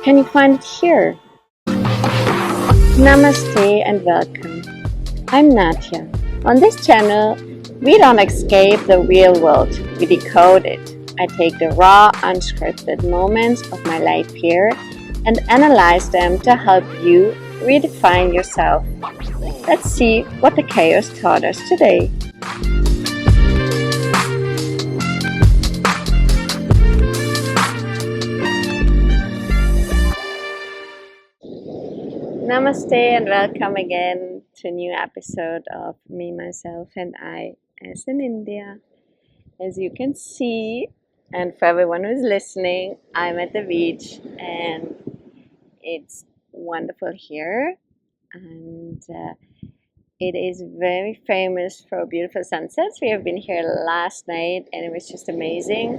Can you find it here? Namaste and welcome. I'm Nadja. On this channel, we don't escape the real world, we decode it. I take the raw, unscripted moments of my life here and analyze them to help you redefine yourself. Let's see what the chaos taught us today. Namaste and welcome again to a new episode of Me, Myself and I as in India. As you can see, and for everyone who's listening, I'm at the beach and it's wonderful here, and it is very famous for beautiful sunsets. We have been here last night and it was just amazing,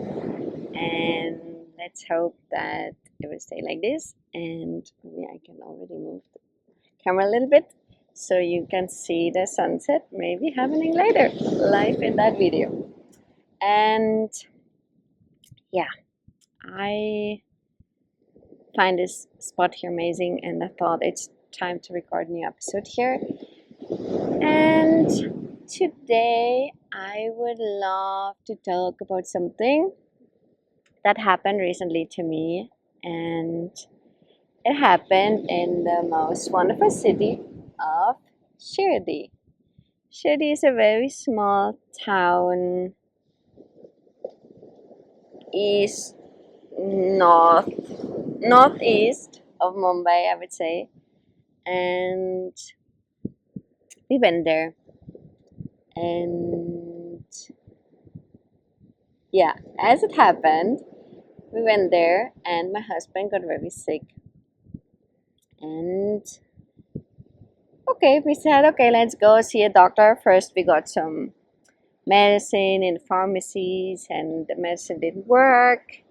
and let's hope that it will stay like this. And I can already move the camera a little bit so you can see the sunset maybe happening later live in that video. And yeah, I find this spot here amazing, and I thought it's time to record a new episode here. And today I would love to talk about something that happened recently to me, and it happened in the most wonderful city of Shirdi. Shirdi is a very small town northeast of Mumbai, I would say. And we went there, and yeah, as it happened, we went there and my husband got very sick. And okay, we said, okay, let's go see a doctor. First we got some medicine in pharmacies and the medicine didn't work,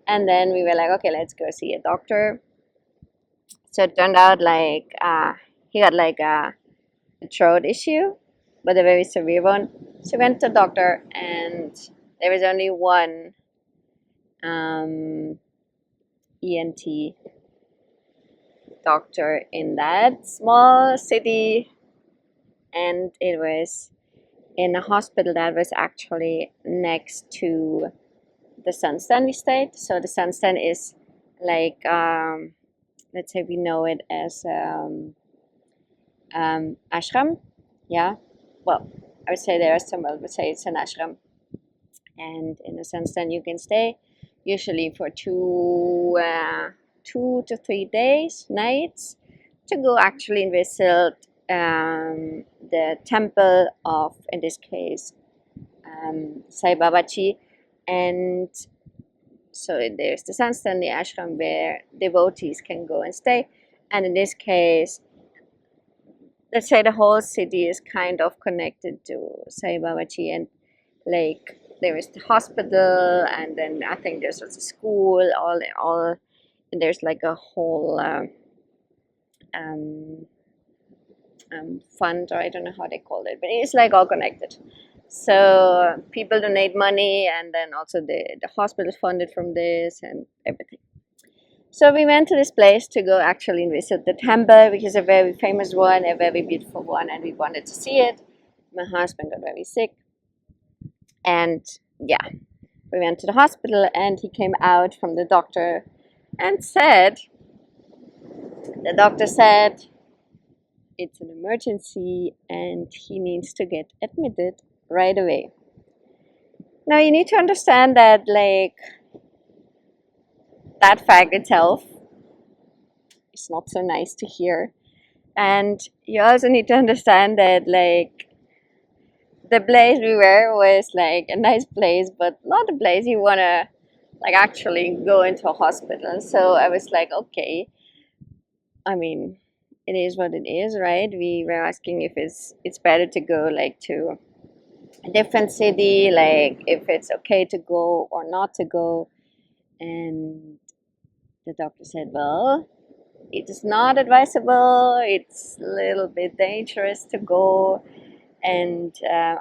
and then we were like, okay, let's go see a doctor. So it turned out like he got like a throat issue, but a very severe one. So we went to the doctor, and there was only one ENT doctor in that small city, and it was in a hospital that was actually next to the sunstand we stayed. So the sunstand is like let's say we know it as ashram. Yeah, well, I would say there are some would say it's an ashram, and in a sunstand you can stay usually for 2 to 3 days, nights, to go actually visit the temple of, in this case, Sai Baba. And so there's the sunstand, the ashram, where devotees can go and stay. And in this case, let's say the whole city is kind of connected to Sai Baba, and like there is the hospital, and then I think there's also school, all, and there's like a whole fund, or I don't know how they call it, but it's like all connected. So people donate money, and then also the hospital is funded from this and everything. So we went to this place to go actually visit the temple, which is a very famous one, a very beautiful one, and we wanted to see it. My husband got very sick, and yeah, we went to the hospital, and he came out from the doctor and said, the doctor said, it's an emergency and he needs to get admitted right away. Now you need to understand that like that fact itself is not so nice to hear, and you also need to understand that like the place we were was like a nice place, but not a place you want to like actually go into a hospital. So I was like, okay, I mean, it is what it is, right? We were asking if it's better to go like to a different city, like if it's okay to go or not to go. And the doctor said, well, it is not advisable, it's a little bit dangerous to go, and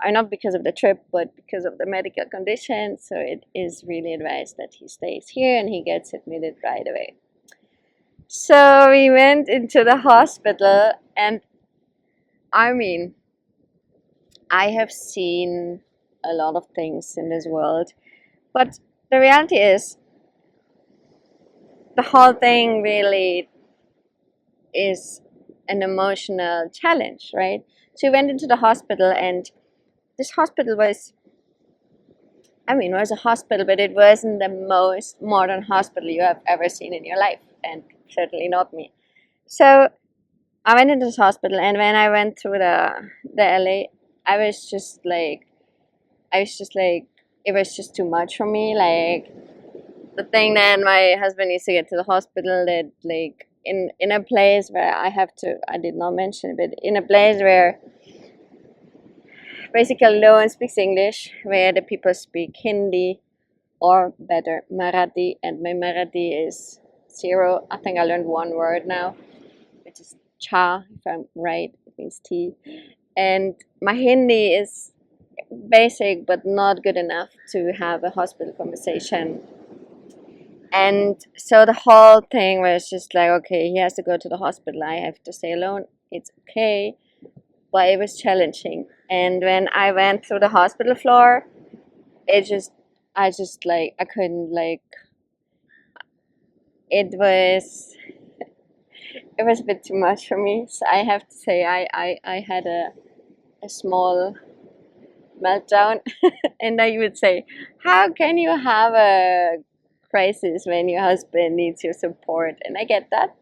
not because of the trip, but because of the medical condition. So it is really advised that he stays here and he gets admitted right away. So we went into the hospital, and I mean, I have seen a lot of things in this world, but the reality is, the whole thing really is an emotional challenge, right? So we went into the hospital, and this hospital was, it was a hospital, but it wasn't the most modern hospital you have ever seen in your life, and certainly not me. So I went into this hospital, and when I went through the LA, I was just like, it was just too much for me. Like, the thing that my husband needs to get to the hospital, that like in a place where I did not mention it, but in a place where basically no one speaks English, where the people speak Hindi or better Marathi, and my Marathi is zero. I think I learned one word now, which is cha, if I'm right. It means tea. And my Hindi is basic but not good enough to have a hospital conversation. And so the whole thing was just like, okay, he has to go to the hospital. I have to stay alone. It's okay. But it was challenging. And when I went through the hospital floor, I couldn't, like, it was, it was a bit too much for me. So I have to say, I had a small meltdown. And I would say, how can you have a crisis when your husband needs your support? And I get that.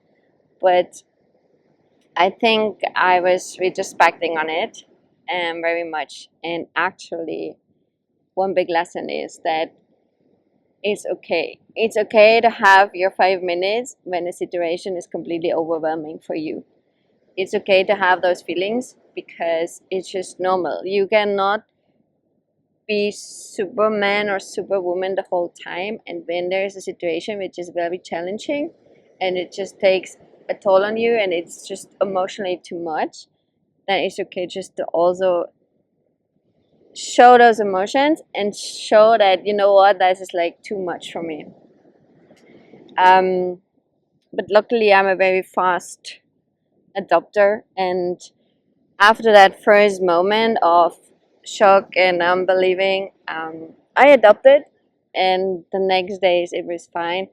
But I think I was retrospecting on it very much. And actually, one big lesson is that it's okay. It's okay to have your 5 minutes when a situation is completely overwhelming for you. It's okay to have those feelings because it's just normal. You cannot be Superman or Superwoman the whole time. And when there's a situation which is very challenging and it just takes a toll on you and it's just emotionally too much, then it's okay just to also show those emotions and show that, you know what, this is like too much for me. But luckily, I'm a very fast adopter, and after that first moment of shock and unbelieving, I adopted, and the next days it was fine.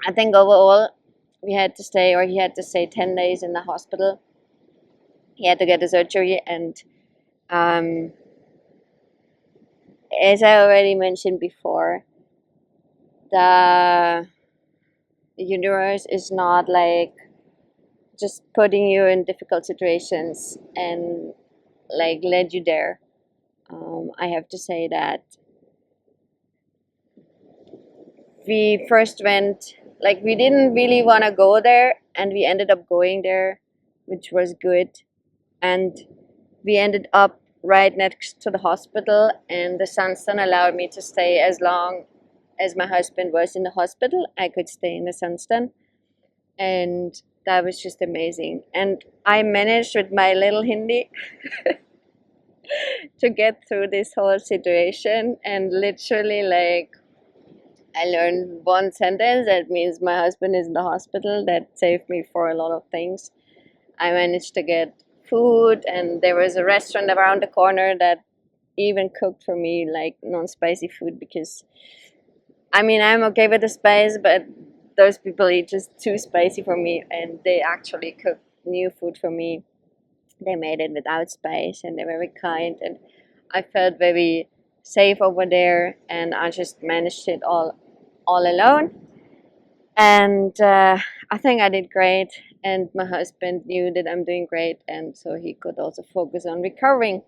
I think overall, he had to stay 10 days in the hospital. He had to get a surgery, and um, as I already mentioned before, the universe is not like just putting you in difficult situations and like led you there. I have to say that we first went, like, we didn't really want to go there, and we ended up going there, which was good. And we ended up right next to the hospital, and the Sunstone allowed me to stay as long as my husband was in the hospital. I could stay in the Sunstone, and that was just amazing. And I managed with my little Hindi to get through this whole situation, and literally, like, I learned one sentence that means my husband is in the hospital. That saved me for a lot of things. I managed to get food, and there was a restaurant around the corner that even cooked for me like non-spicy food, because I'm okay with the spice, but those people eat just too spicy for me, and they actually cooked new food for me. They made it without spice, and they're very kind, and I felt very safe over there, and I just managed it all alone. And I think I did great, and my husband knew that I'm doing great, and so he could also focus on recovering.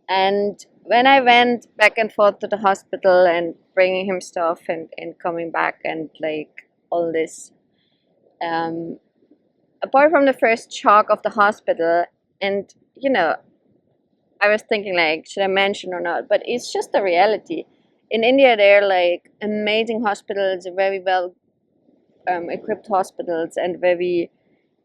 And when I went back and forth to the hospital and bringing him stuff and coming back and like all this, um, apart from the first shock of the hospital, and I was thinking, like, should I mention or not? But it's just the reality. In India, there are like amazing hospitals, very well equipped hospitals, and very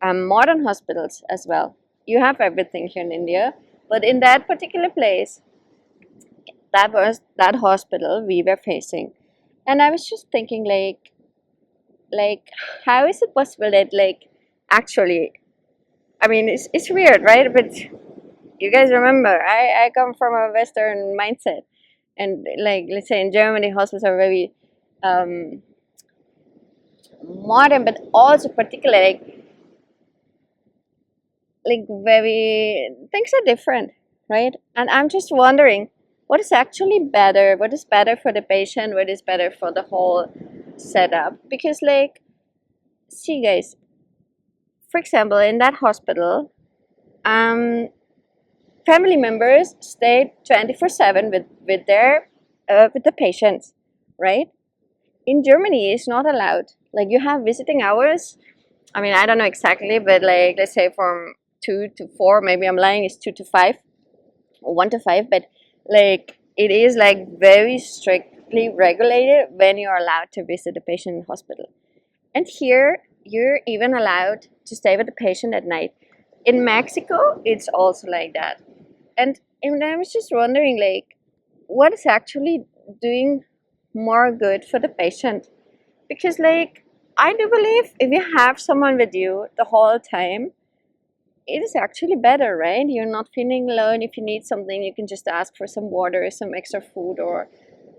modern hospitals as well. You have everything here in India, but in that particular place, that hospital we were facing, and I was just thinking, like, like, how is it possible that, like, actually, I mean, it's weird, right? But you guys remember, I come from a Western mindset, and like, let's say in Germany, hospitals are very modern, but also particularly like very things are different, right? And I'm just wondering, what is actually better? What is better for the patient? What is better for the whole setup? Because, like, see, guys, for example, in that hospital, um, family members stay 24/7 with their with the patients, right? In Germany, it's not allowed. Like, you have visiting hours. I mean, I don't know exactly, but like, let's say from 2 to 4, maybe I'm lying, it's 2 to 5 or 1 to 5, but like, it is like very strictly regulated when you're allowed to visit the patient in hospital. And here, you're even allowed to stay with the patient at night. In Mexico, it's also like that. And I was just wondering, like, what is actually doing more good for the patient? Because, like, I do believe if you have someone with you the whole time, it is actually better, right? You're not feeling alone. If you need something, you can just ask for some water, some extra food, or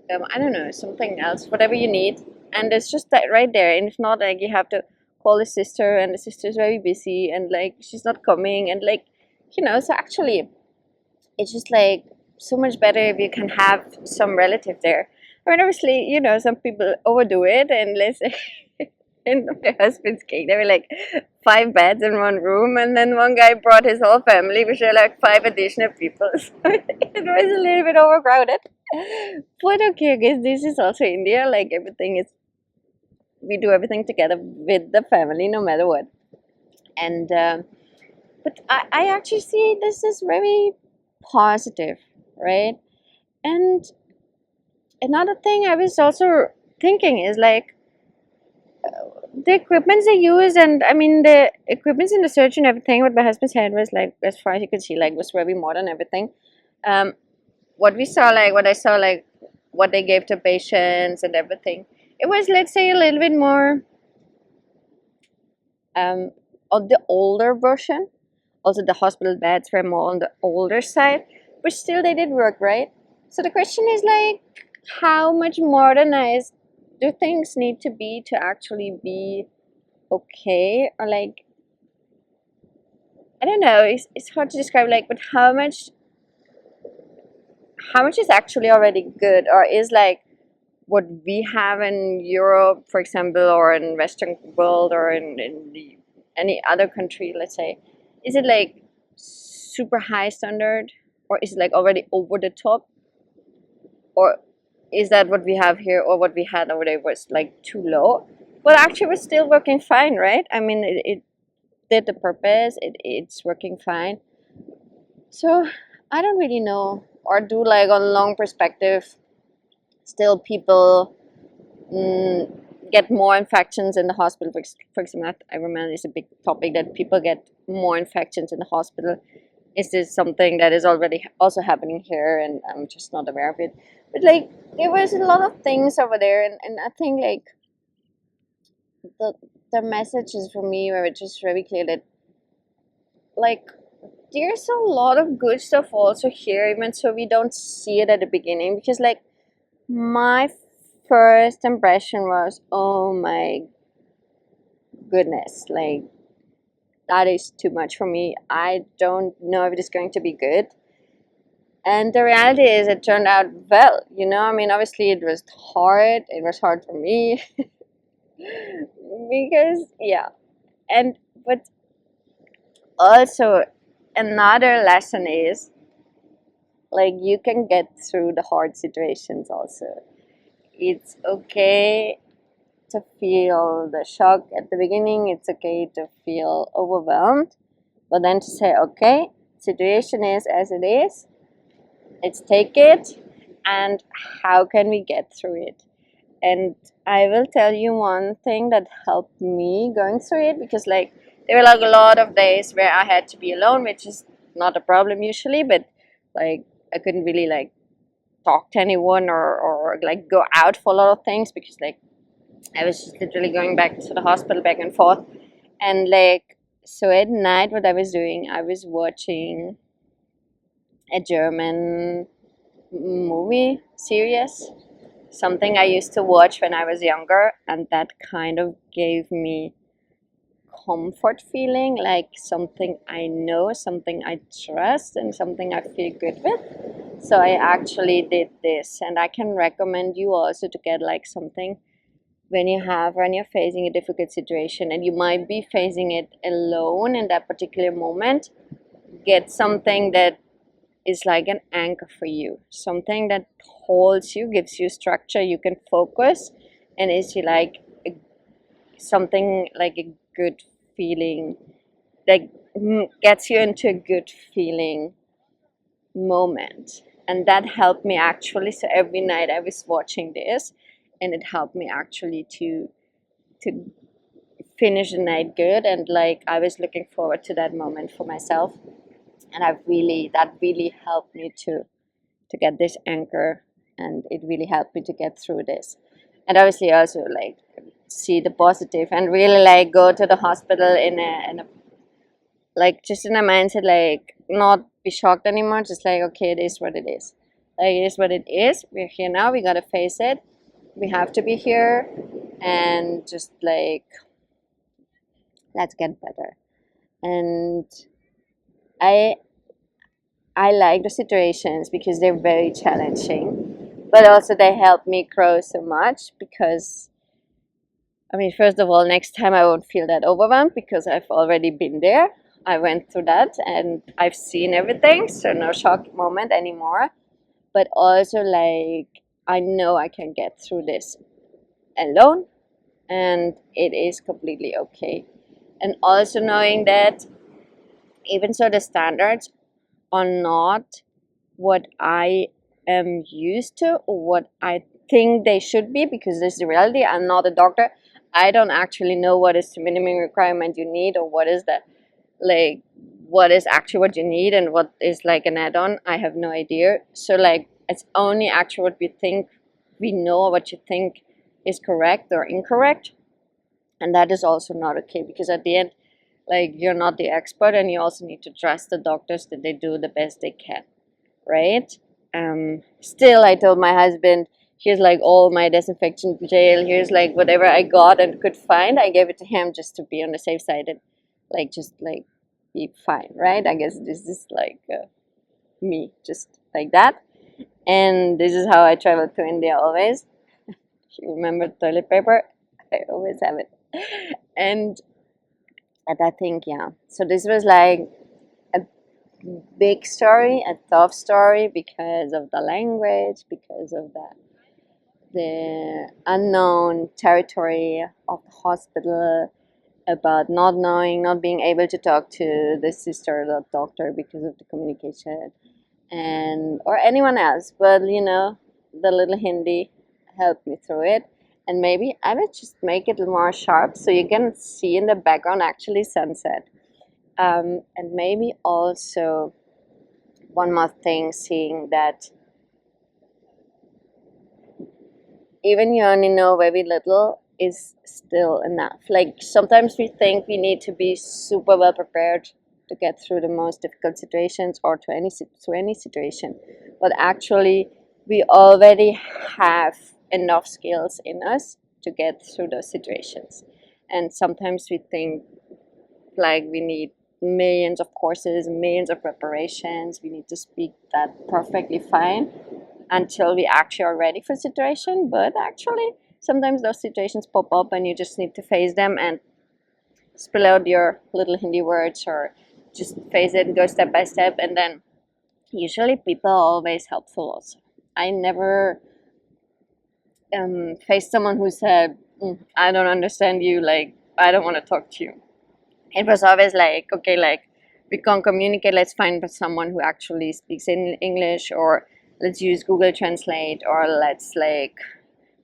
I don't know, something else, whatever you need. And it's just that right there. And if not, like, you have to call a sister, and the sister is very busy, and like, she's not coming, and like, so actually, it's just like so much better if you can have some relative there. I mean, obviously, some people overdo it, and let's say in my husband's case, there were like 5 beds in one room, and then one guy brought his whole family, which are like 5 additional people. So it was a little bit overcrowded. But okay, I guess this is also India. Like, everything is, we do everything together with the family, no matter what. And but I actually see this is very positive, right? And another thing I was also thinking is, like, the equipments they use, and I mean, the equipments in the surgery and everything, what my husband's head was like, as far as you could see, like, was very modern, everything. um what we saw, like, what I saw, like, what they gave to patients and everything, it was, let's say, a little bit more um of the older version. Also, the hospital beds were more on the older side, but still they did work, right? So the question is, like, how much modernized do things need to be to actually be okay? Or, like, I don't know, it's hard to describe, like, but how much is actually already good, or is, like, what we have in Europe, for example, or in Western world, or any other country, let's say, is it like super high standard, or is it like already over the top, or is that what we have here, or what we had over there was like too low? Well, actually, we're still working fine, right? I mean, it did the purpose. It's working fine. So I don't really know, or do, like, on long perspective, still people get more infections in the hospital. For example, I remember it's a big topic that people get more infections in the hospital. Is this something that is already also happening here, and I'm just not aware of it? But, like, there was a lot of things over there, and I think, like, the the messages for me were just very clear that, like, there's a lot of good stuff also here, even so we don't see it at the beginning. Because, like, my first impression was, oh my goodness, like, that is too much for me. I don't know if it is going to be good. And the reality is, it turned out well. I mean, obviously, it was hard. It was hard for me because, yeah. And but also, another lesson is, like, you can get through the hard situations also. It's okay to feel the shock at the beginning. It's okay to feel overwhelmed, but then to say, okay, situation is as it is. Let's take it, and how can we get through it? And I will tell you one thing that helped me going through it, because, like, there were, like, a lot of days where I had to be alone, which is not a problem usually, but, like, I couldn't really, like, talk to anyone, or like, go out for a lot of things, because, like, I was just literally going back to the hospital back and forth. And like, so at night, what I was doing, I was watching a German movie series, something I used to watch when I was younger, and that kind of gave me comfort feeling, like something I know, something I trust, and something I feel good with. So I actually did this, and I can recommend you also to get like something when you're facing a difficult situation and you might be facing it alone in that particular moment. Get something that is like an anchor for you, something that holds you, gives you structure, you can focus, and is like something like a good feeling, like gets you into a good feeling moment. And that helped me actually. So every night I was watching this, and it helped me actually to finish the night good. And like I was looking forward to that moment for myself, and that really helped me to get this anchor, and it really helped me to get through this. And obviously also like see the positive and really like go to the hospital in a like just in a mindset, like not be shocked anymore, just like okay, it is what it is, like it is what it is, we're here now, we gotta face it, we have to be here, and just like let's get better. And i I like the situations because they're very challenging, but also they help me grow so much because I mean, first of all, next time I won't feel that overwhelmed because I've already been there. I went through that and I've seen everything, so no shock moment anymore. But also, like, I know I can get through this alone, and it is completely okay. And also knowing that even so, the standards are not what I am used to or what I think they should be, because this is the reality. I'm not a doctor. I don't actually know what is the minimum requirement you need, or what is the like what is actually what you need and what is like an add-on. I have no idea. So like it's only actually what we think we know, or what you think is correct or incorrect. And that is also not okay, because at the end, like, you're not the expert, and you also need to trust the doctors that they do the best they can, right? Still, I told my husband, here's like all my disinfection gel, here's like whatever I got and could find, I gave it to him just to be on the safe side and like just like be fine, right? I guess this is like me, just like that. And this is how I travel to India always. You remember toilet paper? I always have it. And I think, yeah. So this was like a big story, a tough story, because of the language, because of the unknown territory of the hospital, about not knowing, not being able to talk to the sister or the doctor because of the communication, and or anyone else. But the little Hindi helped me through it. And maybe I will just make it more sharp so you can see in the background actually sunset. And maybe also one more thing, seeing that even you only know very little is still enough. Like sometimes we think we need to be super well prepared to get through the most difficult situations, or to any situation, but actually we already have enough skills in us to get through those situations. And sometimes we think like we need millions of courses, millions of preparations, we need to speak that perfectly fine until we actually are ready for situation. But actually sometimes those situations pop up and you just need to face them and spill out your little Hindi words, or just face it and go step by step. And then usually people are always helpful also. I never faced someone who said, I don't understand you, like I don't want to talk to you. It was always like, okay, like we can't communicate, let's find someone who actually speaks in English, or let's use Google Translate, or let's like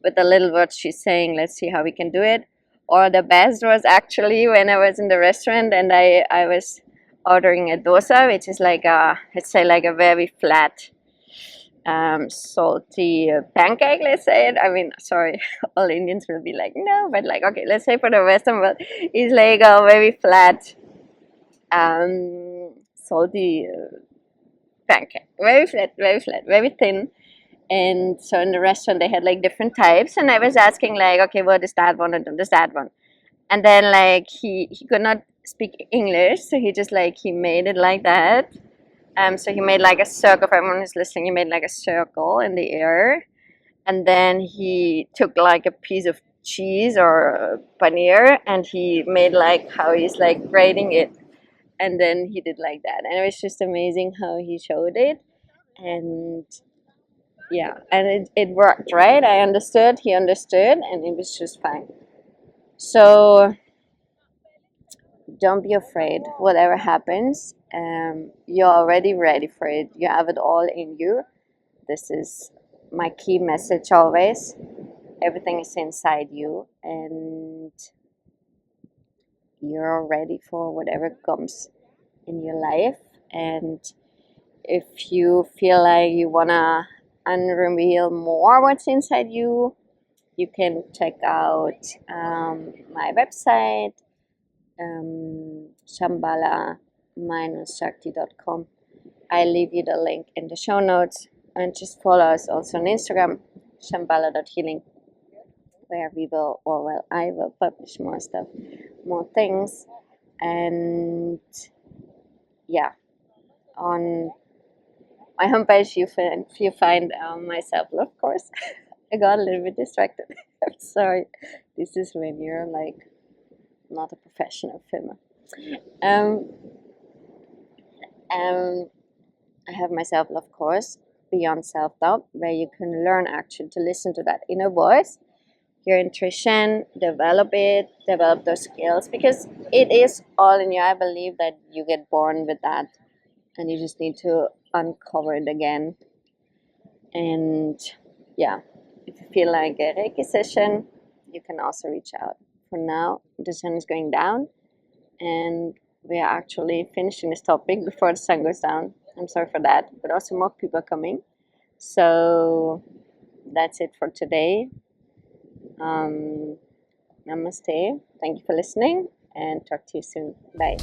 with the little words she's saying, let's see how we can do it. Or the best was actually when I was in the restaurant and I was ordering a dosa, which is like a, let's say like a very flat salty pancake, let's say it. I mean, sorry, all Indians will be like, no, but like, okay, let's say for the Western world, it's like a very flat, salty pancake. Very flat, very thin. And so in the restaurant, they had like different types. And I was asking, like, okay, what is that one and what is that one? And then, like, he could not speak English. So he just, like, he made it like that. So he made like a circle. For everyone who's listening, he made like a circle in the air, and then he took like a piece of cheese or paneer, and he made like how he's like grating it, and then he did like that, and it was just amazing how he showed it, and yeah, and it worked, right? I understood, he understood, and it was just fine. So don't be afraid. Whatever happens, you're already ready for it. You have it all in you. This is my key message always. Everything is inside you, and you're ready for whatever comes in your life. And if you feel like you wanna unreveal more what's inside you, you can check out my website, shambhala-shakti.com. I'll leave you the link in the show notes, and just follow us also on Instagram, shambhala.healing, where I will publish more stuff, more things. And yeah, on my homepage you find my self-love course. I got a little bit distracted. I'm sorry. This is when you're like not a professional filmer. Um, I have my self-love course, Beyond Self-Doubt, where you can learn actually to listen to that inner voice, your intuition, develop those skills, because it is all in you. I believe that you get born with that, and you just need to uncover it again. And yeah, if you feel like a Reiki session, you can also reach out. For now, the sun is going down, and we are actually finishing this topic before the sun goes down. I'm sorry for that, but also more people are coming. So that's it for today. Namaste. Thank you for listening, and talk to you soon. Bye.